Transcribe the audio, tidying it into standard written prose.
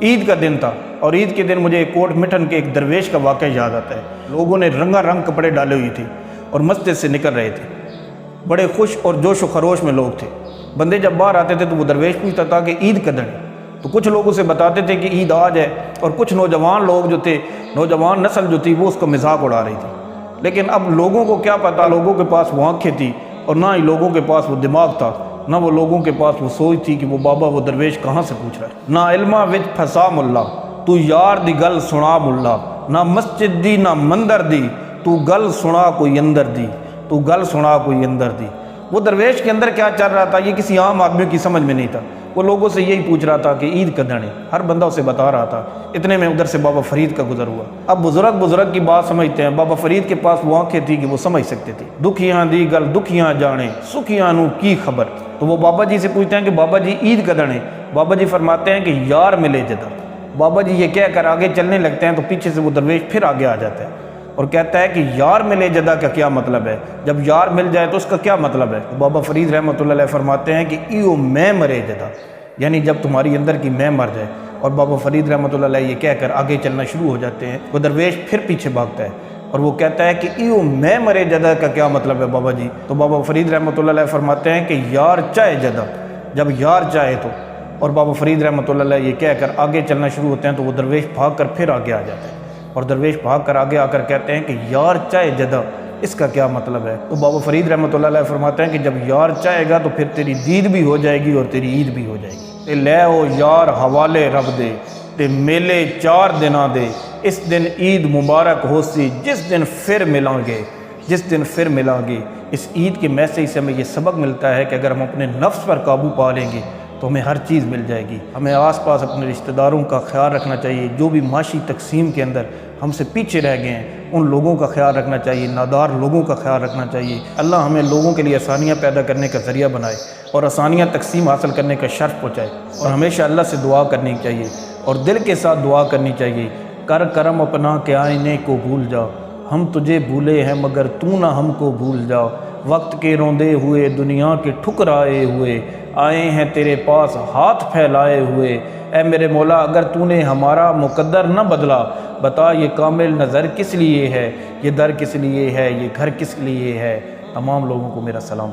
عید کا دن تھا اور عید کے دن مجھے کوٹ مٹھن کے ایک درویش کا واقعہ یاد آتا ہے۔ لوگوں نے رنگا رنگ کپڑے ڈالے ہوئی تھی اور مسجد سے نکل رہے تھے، بڑے خوش اور جوش و خروش میں لوگ تھے۔ بندے جب باہر آتے تھے تو وہ درویش پوچھتا تھا کہ عید کدھر ہے، تو کچھ لوگ اسے بتاتے تھے کہ عید آج ہے، اور کچھ نوجوان لوگ جو تھے، نوجوان نسل جو تھی، وہ اس کا مذاق اڑا رہی تھی۔ لیکن اب لوگوں کو کیا پتہ، لوگوں کے پاس وہ آنکھیں تھی اور نہ ہی لوگوں کے پاس وہ دماغ تھا، نہ وہ لوگوں کے پاس وہ سوچ تھی کہ وہ بابا وہ درویش کہاں سے پوچھ رہا ہے۔ نہ علمہ وچ پھسا ملا تو یار دی گل سنا ملا، نہ مسجد دی نہ مندر دی، تو گل سنا کوئی اندر دی، تو گل سنا کوئی اندر دی۔ وہ درویش کے اندر کیا چل رہا تھا یہ کسی عام آدمی کی سمجھ میں نہیں تھا۔ وہ لوگوں سے یہی پوچھ رہا تھا کہ عید کدھر ہے، ہر بندہ اسے بتا رہا تھا۔ اتنے میں ادھر سے بابا فرید کا گزر ہوا۔ اب بزرگ کی بات سمجھتے ہیں، بابا فرید کے پاس وہ آنکھیں تھی کہ وہ سمجھ سکتے تھے۔ دکھیاں دی گل دکھیاں جانے، سکھیاں نو کی خبر۔ تو وہ بابا جی سے پوچھتے ہیں کہ بابا جی عید کدھر ہے؟ بابا جی فرماتے ہیں کہ یار ملے جدا۔ بابا جی یہ کہہ کر آگے چلنے لگتے ہیں تو پیچھے سے وہ درویش پھر آگے آ جاتا ہے اور کہتا ہے کہ یار ملے جدا کا کیا مطلب ہے؟ جب یار مل جائے تو اس کا کیا مطلب ہے؟ بابا فرید رحمۃ اللہ علیہ فرماتے ہیں کہ ایو میں مرے جدا، یعنی جب تمہاری اندر کی میں مر جائے۔ اور بابا فرید رحمۃ اللہ علیہ یہ کہہ کر آگے چلنا شروع ہو جاتے ہیں۔ وہ درویش پھر پیچھے بھاگتا ہے اور وہ کہتا ہے کہ ایو میں مرے جدا کا کیا مطلب ہے بابا جی؟ تو بابا فرید رحمۃ اللہ علیہ فرماتے ہیں کہ یار چاہے جدا، جب یار چاہے تو۔ اور بابا فرید رحمۃ اللہ علیہ یہ کہہ کر آگے چلنا شروع ہوتے ہیں تو وہ درویش بھاگ کر پھر آگے آ جاتے ہیں اور درویش بھاگ کر آگے آ کر کہتے ہیں کہ یار چاہے جدا، اس کا کیا مطلب ہے؟ تو بابا فرید رحمۃ اللہ علیہ فرماتے ہیں کہ جب یار چاہے گا تو پھر تیری دید بھی ہو جائے گی اور تیری عید بھی ہو جائے گی۔ تے لے او یار حوالے رب دے، تے میلے 4 دناں دے، اس دن عید مبارک ہو سی جس دن پھر ملیں گے، جس دن پھر ملیں گے۔ اس عید کے میسیج سے ہمیں یہ سبق ملتا ہے کہ اگر ہم اپنے نفس پر قابو پا لیں گے تو ہمیں ہر چیز مل جائے گی۔ ہمیں آس پاس اپنے رشتہ داروں کا خیال رکھنا چاہیے، جو بھی معاشی تقسیم کے اندر ہم سے پیچھے رہ گئے ہیں ان لوگوں کا خیال رکھنا چاہیے، نادار لوگوں کا خیال رکھنا چاہیے۔ اللہ ہمیں لوگوں کے لیے آسانیاں پیدا کرنے کا ذریعہ بنائے اور آسانیاں تقسیم حاصل کرنے کا شرف پہنچائے، اور ہمیشہ اللہ سے دعا کرنی چاہیے اور دل کے ساتھ دعا کرنی چاہیے۔ کر کرم اپنا کہ آئینے کو بھول جا، ہم تجھے بھولے ہیں مگر تو نہ ہم کو بھول جا۔ وقت کے روندے ہوئے دنیا کے ٹھکرائے ہوئے، آئے ہیں تیرے پاس ہاتھ پھیلائے ہوئے۔ اے میرے مولا اگر تو نے ہمارا مقدر نہ بدلا، بتا یہ کامل نظر کس لیے ہے، یہ در کس لیے ہے، یہ گھر کس لیے ہے۔ تمام لوگوں کو میرا سلام۔